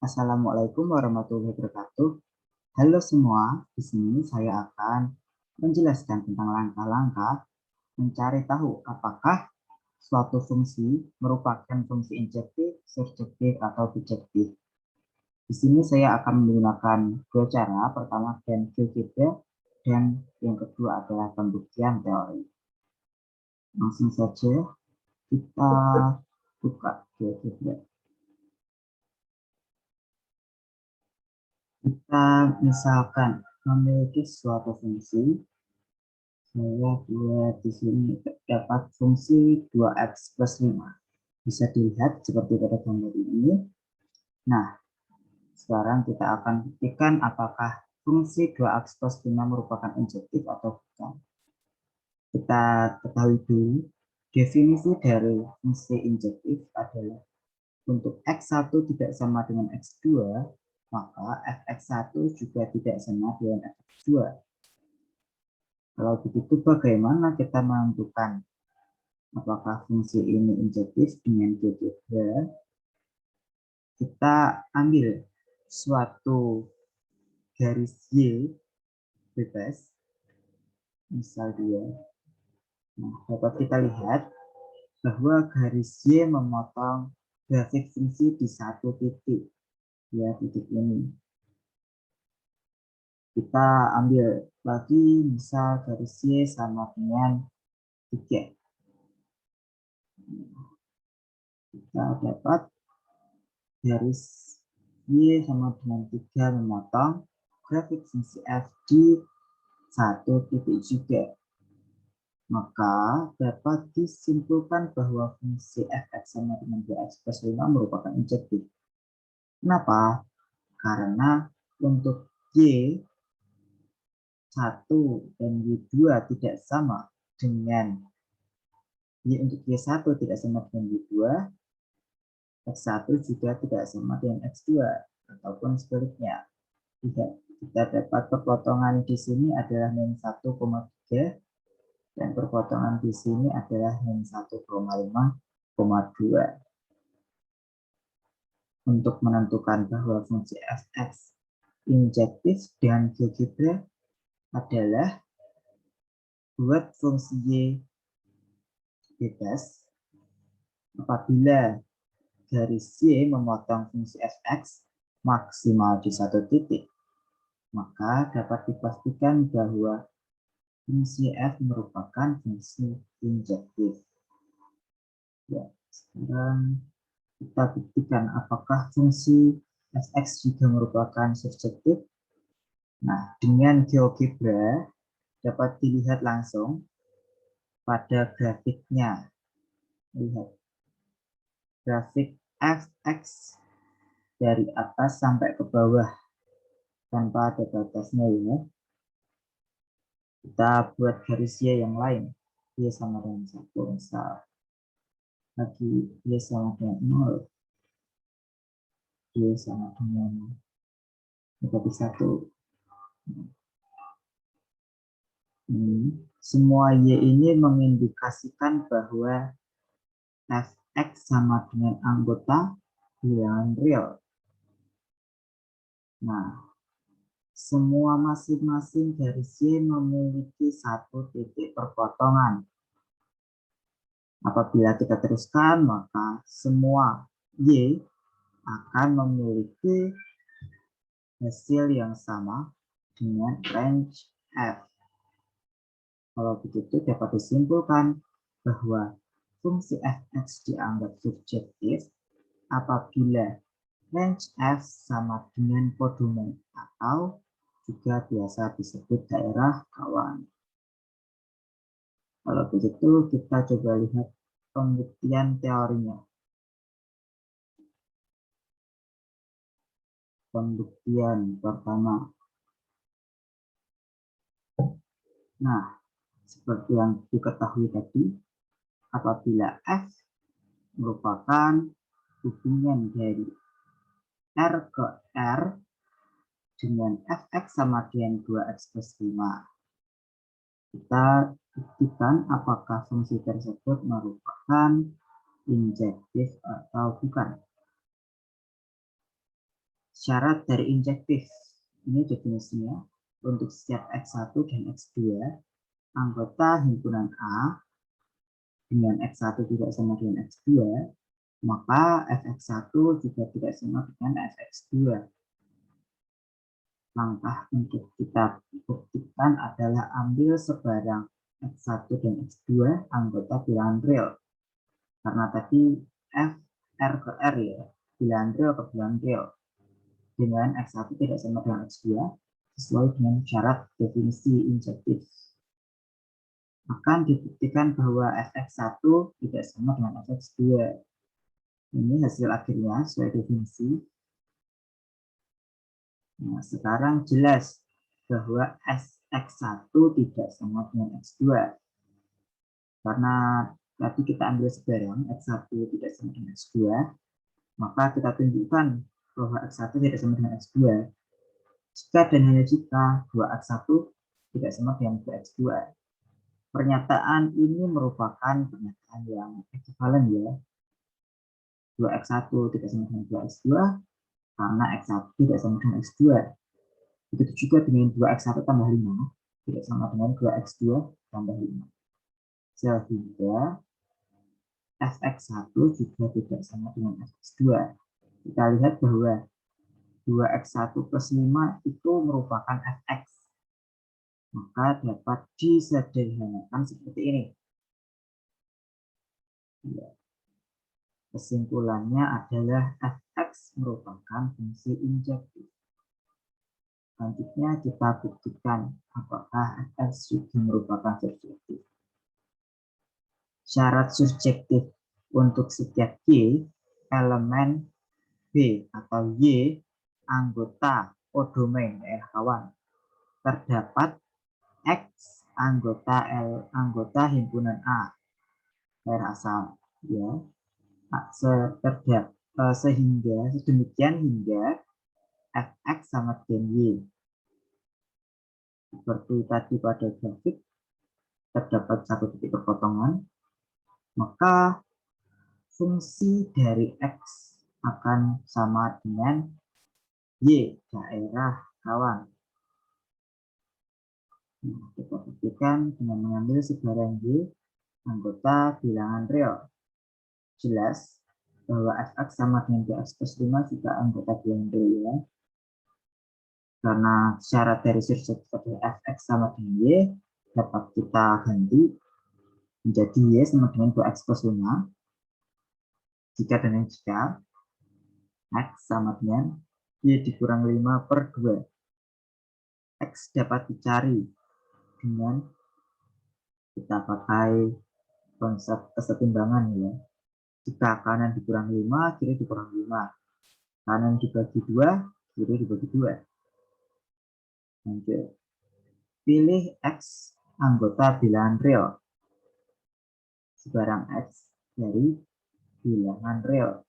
Assalamualaikum warahmatullahi wabarakatuh. Halo semua, di sini saya akan menjelaskan tentang langkah-langkah mencari tahu apakah suatu fungsi merupakan fungsi injektif, surjektif, atau bijektif. Di sini saya akan menggunakan dua cara, pertama dan GeoGebra, dan yang kedua adalah pembuktian teori. Langsung saja kita buka GeoGebra. Kita misalkan memiliki suatu fungsi. Saya buat di sini dapat fungsi 2x plus 5. Bisa dilihat seperti pada gambar ini. Nah, sekarang kita akan buktikan apakah fungsi 2x plus 5 merupakan injektif atau bukan. Kita ketahui dulu, definisi dari fungsi injektif adalah untuk x1 tidak sama dengan x2, maka fx1 juga tidak sama dengan fx2. Kalau begitu, bagaimana kita menentukan apakah fungsi ini injektif dengan GeoGebra? Kita ambil suatu garis Y bebas, misal dia. Nah, dapat kita lihat bahwa garis Y memotong grafik fungsi di satu titik, ya titik ini. Kita ambil lagi misal garis Y sama dengan 3. Kita dapat garis Y sama dengan 3 memotong grafik fungsi F di satu titik juga. Maka dapat disimpulkan bahwa fungsi fx sama dengan 2x plus 5 merupakan injektif. Kenapa? Karena untuk Y1 dan Y2 tidak sama dengan untuk Y1 tidak sama dengan Y2, X1 juga tidak sama dengan X2, ataupun sebaliknya. Kita dapat perpotongan di sini adalah min 1,3 dan perpotongan di sini adalah min 1,5,2. Untuk menentukan bahwa fungsi fx injektif dengan GeoGebra adalah buat fungsi y bebas apabila garis y memotong fungsi fx maksimal di satu titik, maka dapat dipastikan bahwa fungsi f merupakan fungsi injektif. Ya, sekarang kita buktikan apakah fungsi fx juga merupakan surjektif. Nah, dengan GeoGebra dapat dilihat langsung pada grafiknya. Lihat grafik fx dari atas sampai ke bawah tanpa ada batasnya ya. Kita buat garis Y yang lain. Y sama dengan 1 misal. Lagi Y sama dengan 0. Y sama dengan berarti 1. Semua Y ini mengindikasikan bahwa fx sama dengan anggota bilangan real. Nah, semua masing-masing garis Y memiliki satu titik perpotongan. Apabila kita teruskan, maka semua Y akan memiliki hasil yang sama dengan range F. Kalau begitu dapat disimpulkan bahwa fungsi fx dianggap subjektif apabila range F sama dengan podumen atau juga biasa disebut daerah kawan. Kalau begitu kita coba lihat pembuktian teorinya. Pembuktian pertama. Nah, seperti yang diketahui tadi, apabila F merupakan hubungan dari R ke R dengan fx sama dengan 2x plus 5. Kita buktikan apakah fungsi tersebut merupakan injektif atau bukan. Syarat dari injektif. Ini definisinya. Untuk setiap X1 dan X2, anggota himpunan A dengan X1 tidak sama dengan X2, maka Fx1 juga tidak sama dengan Fx2. Langkah untuk kita buktikan adalah ambil sebarang X1 dan X2 anggota bilangan real. Karena tadi F, R ke R ya, bilangan real ke bilangan real. Dengan X1 tidak sama dengan X2, sesuai dengan syarat definisi injektif. Akan dibuktikan bahwa Fx1 tidak sama dengan Fx2. Ini hasil akhirnya sesuai definisi. Nah, sekarang jelas bahwa X1 tidak sama dengan X2. Karena tadi kita ambil sebarang X1 tidak sama dengan X2, maka kita tunjukkan bahwa X1 tidak sama dengan X2. Jika dan hanya jika 2X1 tidak sama dengan 2X2. Pernyataan ini merupakan pernyataan yang ekivalen ya. 2X1 tidak sama dengan 2X2 karena X1 tidak sama dengan X2. Begitu juga dengan 2X1 tambah 5 tidak sama dengan 2X2 tambah 5. Sehingga Fx1 juga tidak sama dengan Fx2. Kita lihat bahwa 2x1 plus 5 itu merupakan Fx. Maka dapat disederhanakan seperti ini. Kesimpulannya adalah Fx merupakan fungsi injektif. Selanjutnya kita buktikan apakah Fx juga merupakan surjektif. Syarat surjektif untuk setiap Y, elemen B atau Y, anggota kodomain kawan, terdapat X anggota himpunan A asal ya, sehingga sedemikian hingga Fx sama dengan Y. Seperti tadi pada grafik terdapat satu titik perpotongan, maka fungsi dari X akan sama dengan Y, daerah kawan. Nah, kita buktikan dengan mengambil sebarang Y anggota bilangan real. Jelas bahwa Fx sama dengan Bx plus 5 juga anggota bilangan real ya. Karena syarat dari surjektif adalah Fx sama dengan Y, dapat kita ganti menjadi Y sama dengan 2x plus 5. Jika dan jika X sama dengan Y dikurang 5 per 2. X dapat dicari dengan kita pakai konsep kesetimbangan ya. Jika kanan dikurang 5, kiri dikurang 5. Kanan dibagi 2, kiri dibagi 2. Lanjut. Pilih X anggota bilangan real. Sebarang X dari bilangan real.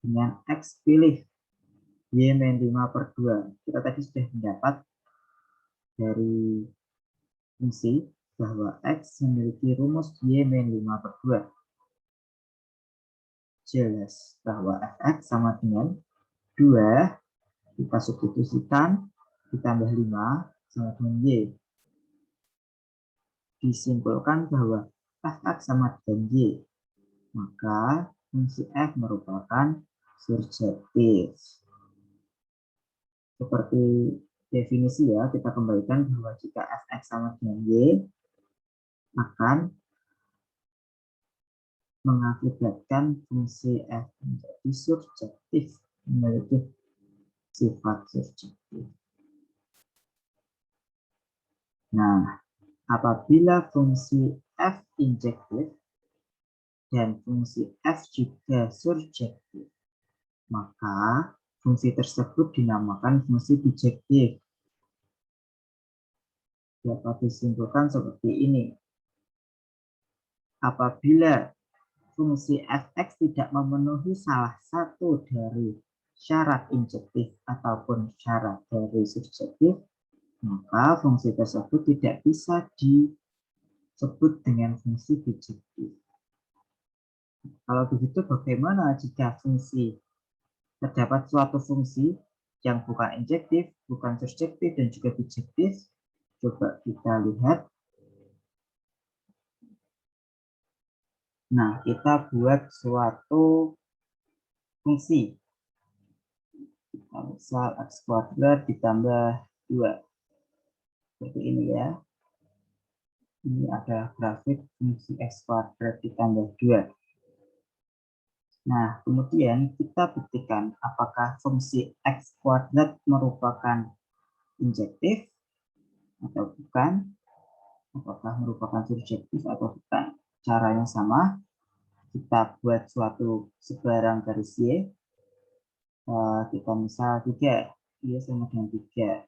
Dengan X pilih Y-5 per 2. Kita tadi sudah mendapat dari fungsi bahwa X memiliki rumus Y-5 per 2. Jelas bahwa Fx sama dengan 2, kita substitusikan, ditambah 5 sama dengan Y. Disimpulkan bahwa Fx sama dengan Y, maka fungsi F merupakan surjektif. Seperti definisi ya, kita kembalikan bahwa jika Fx sama dengan Y, akan mengakibatkan fungsi F menjadi surjektif, memiliki sifat surjektif. Nah, apabila fungsi F injektif dan fungsi F juga surjektif, maka fungsi tersebut dinamakan fungsi bijektif. Dapat disimpulkan seperti ini. Apabila fungsi Fx tidak memenuhi salah satu dari syarat injektif ataupun syarat dari surjektif, maka fungsi tersebut tidak bisa disebut dengan fungsi bijektif. Kalau begitu bagaimana jika fungsi terdapat suatu fungsi yang bukan injektif, bukan surjektif, dan juga bijektif. Coba kita lihat. Nah, kita buat suatu fungsi. Kita misal x kuadrat ditambah 2. Seperti ini ya. Ini ada grafik fungsi x kuadrat ditambah 2. Nah, kemudian kita buktikan apakah fungsi x kuadrat merupakan injektif atau bukan, apakah merupakan surjektif atau bukan. Caranya sama, kita buat suatu sebarang garis Y, kita misal 3, Y sama dengan 3,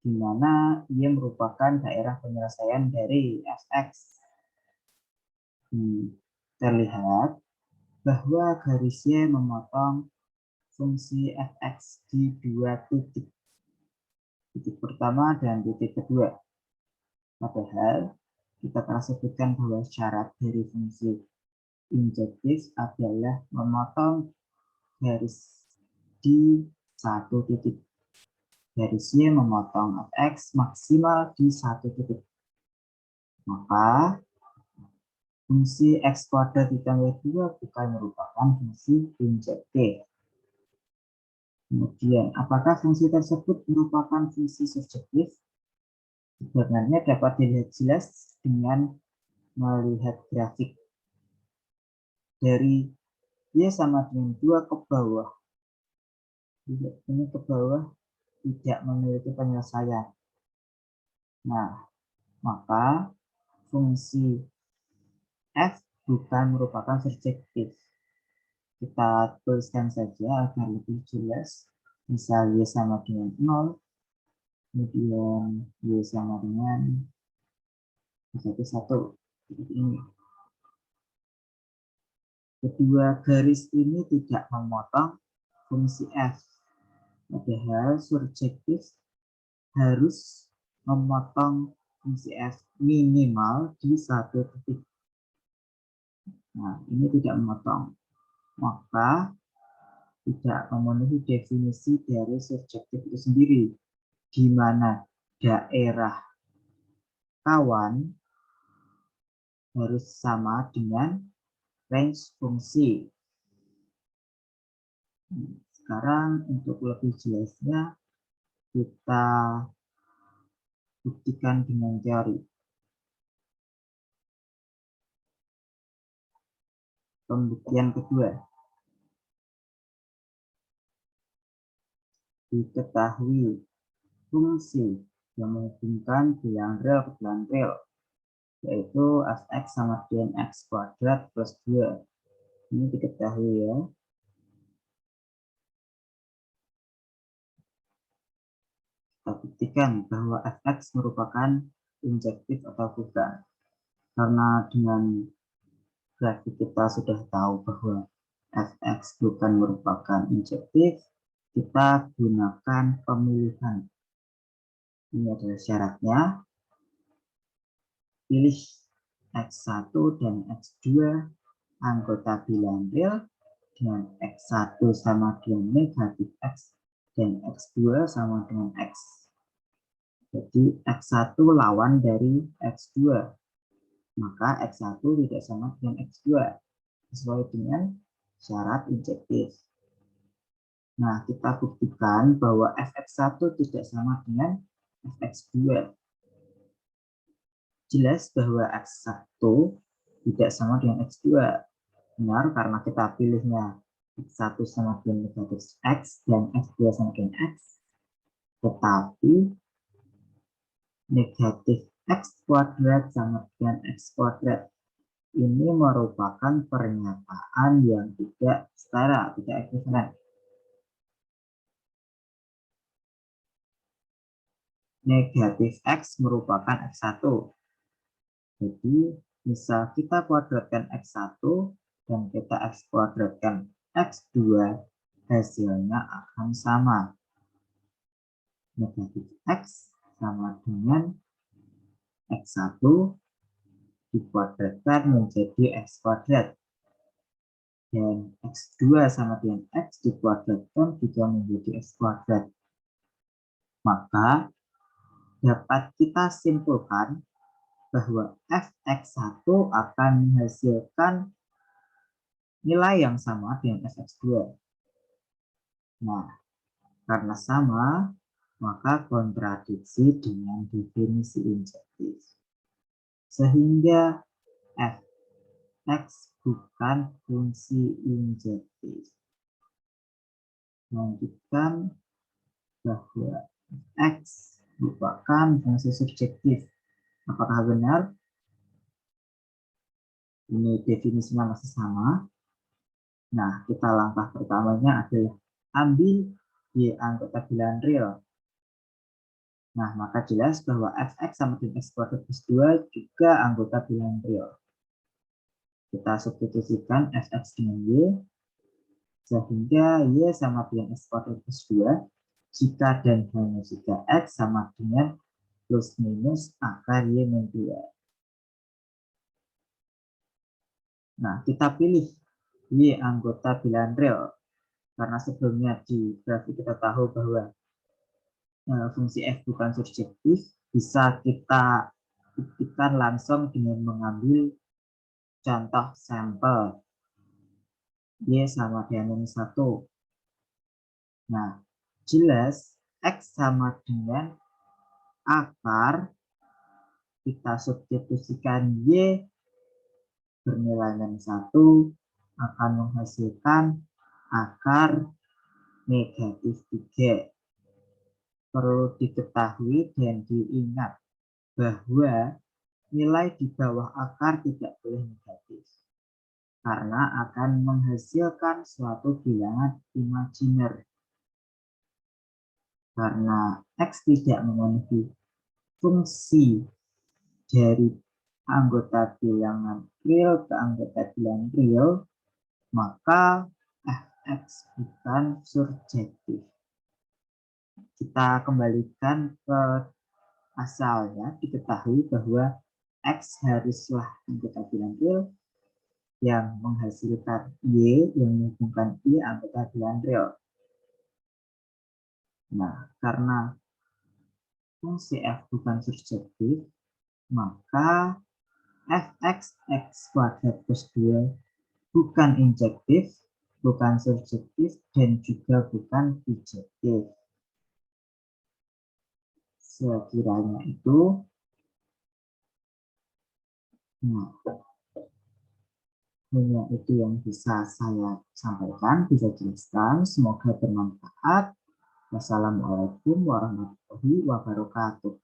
di mana Y merupakan daerah penyelesaian dari Fx. Terlihat bahwa garis Y memotong fungsi fx di 2 titik. Titik pertama dan titik kedua. Padahal kita telah sebutkan bahwa syarat dari fungsi injektif adalah memotong garis di 1 titik. Garis Y memotong fx maksimal di 1 titik. Maka fungsi x kuadrat ditambah 2 bukan merupakan fungsi injektif. Kemudian, apakah fungsi tersebut merupakan fungsi surjektif? Sebenarnya dapat dilihat jelas dengan melihat grafik. Dari Y sama dengan 2 ke bawah. Ini ke bawah tidak memiliki penyelesaian. Nah, maka fungsi F bukan merupakan surjektif. Kita tuliskan saja agar lebih jelas. Misal Y sama dengan 0, kemudian Y sama dengan 1, seperti ini. Kedua garis ini tidak memotong fungsi F. Padahal surjektif harus memotong fungsi F minimal di 1 titik. Nah, ini tidak memotong. Maka tidak memenuhi definisi dari surjektif itu sendiri, di mana daerah kawan harus sama dengan range fungsi. Sekarang untuk lebih jelasnya kita buktikan dengan teori. Pembuktian kedua. Diketahui fungsi yang menghubungkan bilangan real ke bilangan real, yaitu fx sama dengan x kuadrat plus 2. Ini diketahui ya. Kita buktikan bahwa fx merupakan injektif atau bukan. Karena dengan grafik kita sudah tahu bahwa fx bukan merupakan injektif, kita gunakan pemilihan. Ini adalah syaratnya. Pilih x1 dan x2 anggota bilangan real dengan x1 sama dengan negatif x dan x2 sama dengan x. Jadi x1 lawan dari x2. Maka x1 tidak sama dengan x2 sesuai dengan syarat injektif. Nah, kita buktikan bahwa fx1 tidak sama dengan fx2. Jelas bahwa x1 tidak sama dengan x2. Benar, karena kita pilihnya x1 sama dengan negatif x dan x2 sama dengan x. Tetapi negatif x kuadrat sama dengan x kuadrat ini merupakan pernyataan yang tidak setara, tidak ekuivalen. Negatif x merupakan x1. Jadi, misal kita kuadratkan x1 dan kita x kuadratkan x2, hasilnya akan sama. Negatif x sama dengan x1 dikuadratkan menjadi x kuadrat. Dan x2 sama dengan x X dikuadratkan juga menjadi X kuadrat. Maka dapat kita simpulkan bahwa fx1 akan menghasilkan nilai yang sama dengan fx2. Nah, karena sama, maka kontradiksi dengan definisi injektif. Sehingga fx bukan fungsi injektif. Lanjutkan bahwa x merupakan fungsi subjektif. Apakah benar? Ini definisinya masih sama. Nah, kita langkah pertamanya adalah ambil Y anggota bilangan real. Nah, maka jelas bahwa fx sama dengan x kuadrat plus 2 juga anggota bilangan real. Kita substitusikan fx dengan y, sehingga y sama dengan x kuadrat plus 2 jika dan hanya jika x sama dengan plus minus akar y min 2. Nah, kita pilih Y anggota bilangan real. Karena sebelumnya di grafik kita tahu bahwa fungsi F bukan surjektif, bisa kita buktikan langsung dengan mengambil contoh sampel. Y sama dengan 1. Nah, jelas X sama dengan akar, kita substitusikan Y bernilai -1 akan menghasilkan akar negatif 3. Perlu diketahui dan diingat bahwa nilai di bawah akar tidak boleh negatif karena akan menghasilkan suatu bilangan imajiner. Karena X tidak memenuhi fungsi dari anggota bilangan real ke anggota bilangan real, maka fx bukan surjektif. Kita kembalikan ke asalnya, diketahui bahwa X haruslah anggota bilangan real yang menghasilkan Y yang menghubungkan Y anggota bilangan real. Nah, karena fungsi F bukan surjektif, maka fx x kuadrat plus 2 bukan injektif, bukan surjektif, dan juga bukan bijektif. Sekiranya itu. Nah, hanya itu yang bisa saya sampaikan, bisa jelaskan. Semoga bermanfaat. Wassalamualaikum warahmatullahi wabarakatuh.